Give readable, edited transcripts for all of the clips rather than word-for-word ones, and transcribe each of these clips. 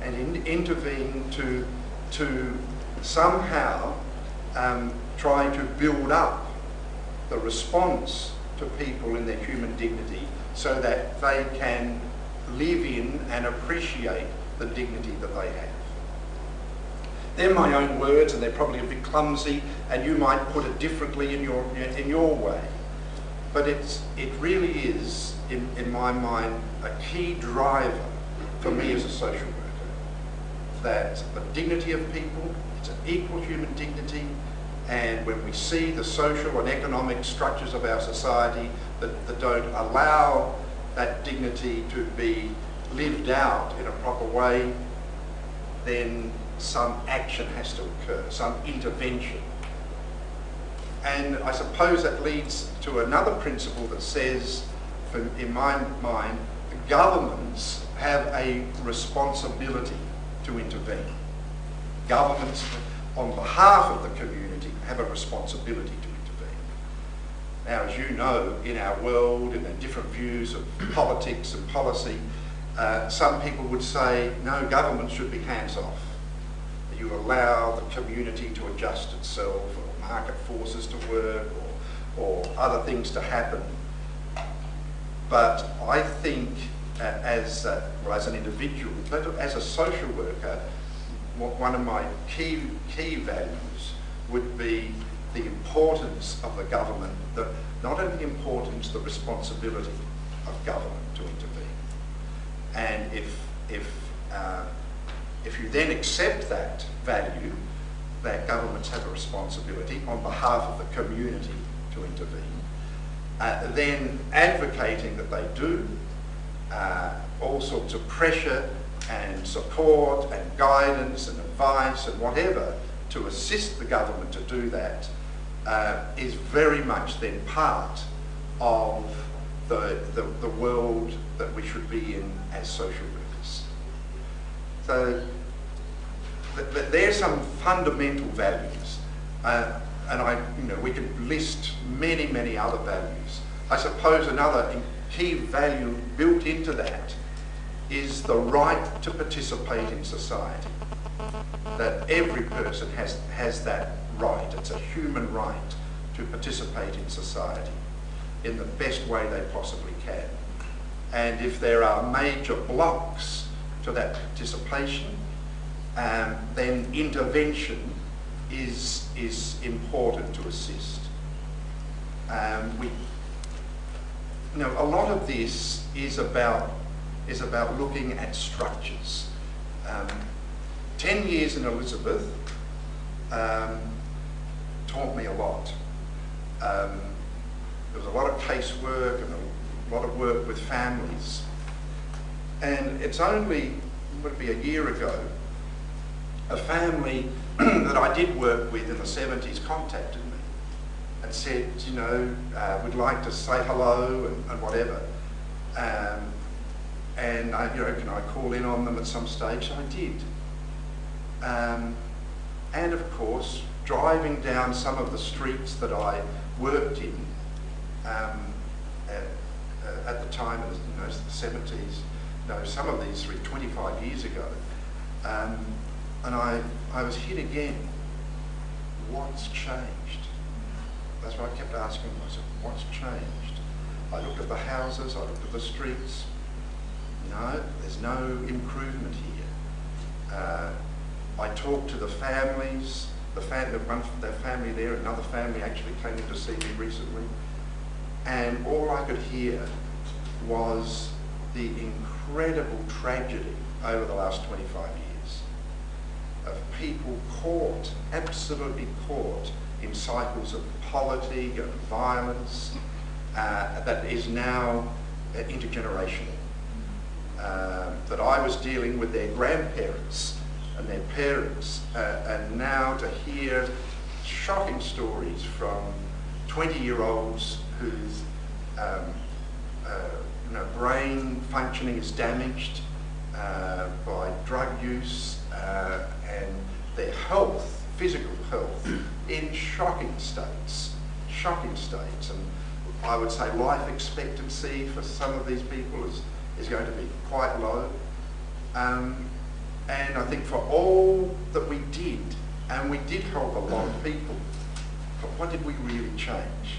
and intervene to somehow try to build up the response to people in their human dignity so that they can live in and appreciate the dignity that they have. They're my own words, and they're probably a bit clumsy, and you might put it differently in your way. But it really is, in my mind, a key driver for me as a social worker, that the dignity of people, it's an equal human dignity, and when we see the social and economic structures of our society that don't allow that dignity to be lived out in a proper way, then some action has to occur, some intervention. And I suppose that leads to another principle that says, in my mind, governments have a responsibility to intervene. Governments, on behalf of the community, have a responsibility to intervene. Now, as you know, in our world, in the different views of politics and policy, some people would say, no, government should be hands-off. You allow the community to adjust itself, or market forces to work, or other things to happen. But I think as an individual, but as a social worker, one of my key values would be the importance of the government, not only the importance, the responsibility of government to intervene. And if you then accept that value, that governments have a responsibility on behalf of the community to intervene, then advocating that they do, all sorts of pressure and support and guidance and advice and whatever to assist the government to do that, is very much then part of the world that we should be in as social workers. So there are some fundamental values, and we could list many other values. I suppose another key value built into that is the right to participate in society. That every person has that right. It's a human right to participate in society in the best way they possibly can. And if there are major blocks to that participation, then intervention is important to assist. A lot of this is about looking at structures. 10 years in Elizabeth taught me a lot. There was a lot of casework and a lot of work with families. And it's only, would be a year ago, a family that I did work with in the 70s contacted me and said, we'd like to say hello and whatever. And can I call in on them at some stage? So I did. And of course, driving down some of the streets that I worked in at the time in the 70s, some of these were 25 years ago, and I was hit again. What's changed? That's what I kept asking myself. What's changed? I looked at the houses, I looked at the streets. No, there's no improvement here. I talked to the families, their family there, another family actually came in to see me recently, and all I could hear was the incredible tragedy over the last 25 years of people caught, absolutely caught, in cycles of poverty and violence that is now intergenerational. That I was dealing with their grandparents and their parents, and now to hear shocking stories from 20-year-olds whose brain functioning is damaged by drug use, and their health, physical health, in shocking states. And I would say life expectancy for some of these people is going to be quite low. And I think for all that we did, and we did help a lot of people, but what did we really change?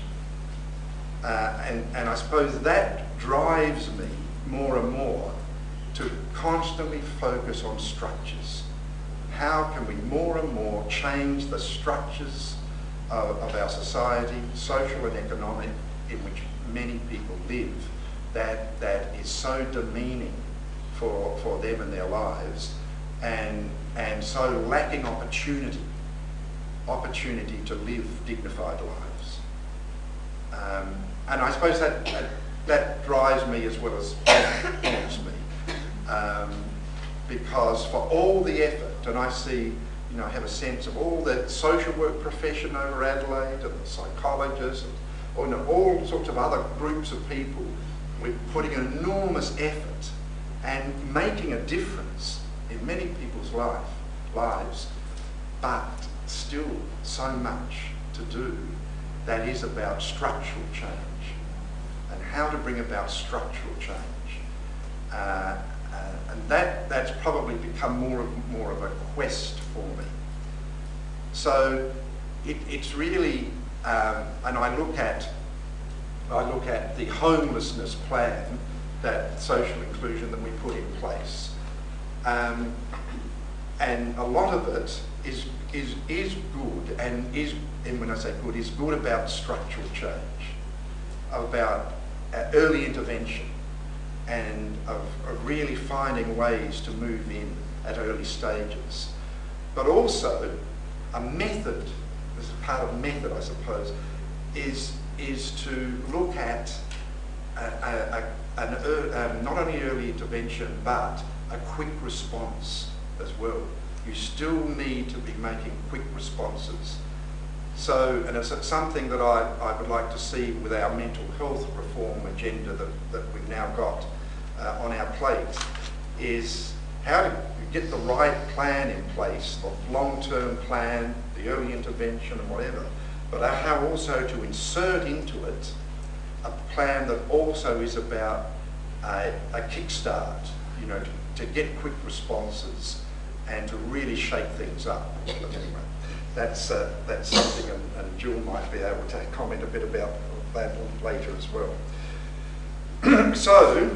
And I suppose that drives me more and more to constantly focus on structures. How can we more and more change the structures of our society, social and economic, in which many people live, that is so demeaning for them and their lives, and so lacking opportunity to live dignified lives. And I suppose that drives me as well as haunts me, because for all the effort, and I see, I have a sense of all the social work profession over Adelaide, and the psychologists, and all sorts of other groups of people, we're putting an enormous effort and making a difference in many people's lives, but still so much to do that is about structural change and how to bring about structural change. And that's probably become more of a quest for me. So it's really, and I look at the homelessness plan, that social inclusion that we put in place, and a lot of it is good, and when I say good, is good about structural change, about early intervention, and of really finding ways to move in at early stages. But also, a method, as part of method I suppose, is to look at not only early intervention, but a quick response as well. You still need to be making quick responses. So, and it's something that I would like to see with our mental health reform agenda that we've now got on our plate, is how to get the right plan in place, the long-term plan, the early intervention and whatever, but how also to insert into it a plan that also is about a kickstart, to get quick responses and to really shake things up. But anyway, that's something, and Jill might be able to comment a bit about that later as well. So,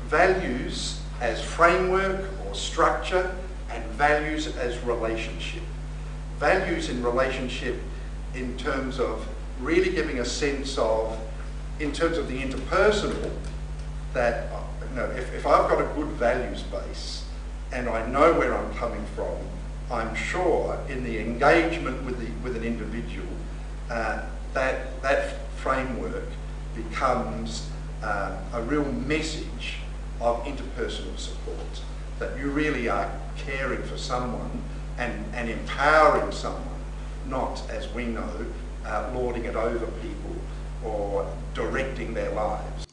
values as framework or structure, and values as relationship. Values in relationship in terms of really giving a sense of, in terms of the interpersonal, that if I've got a good values base and I know where I'm coming from, I'm sure in the engagement with an individual, that framework becomes a real message of interpersonal support, that you really are caring for someone and empowering someone, not, as we know, lording it over people or directing their lives.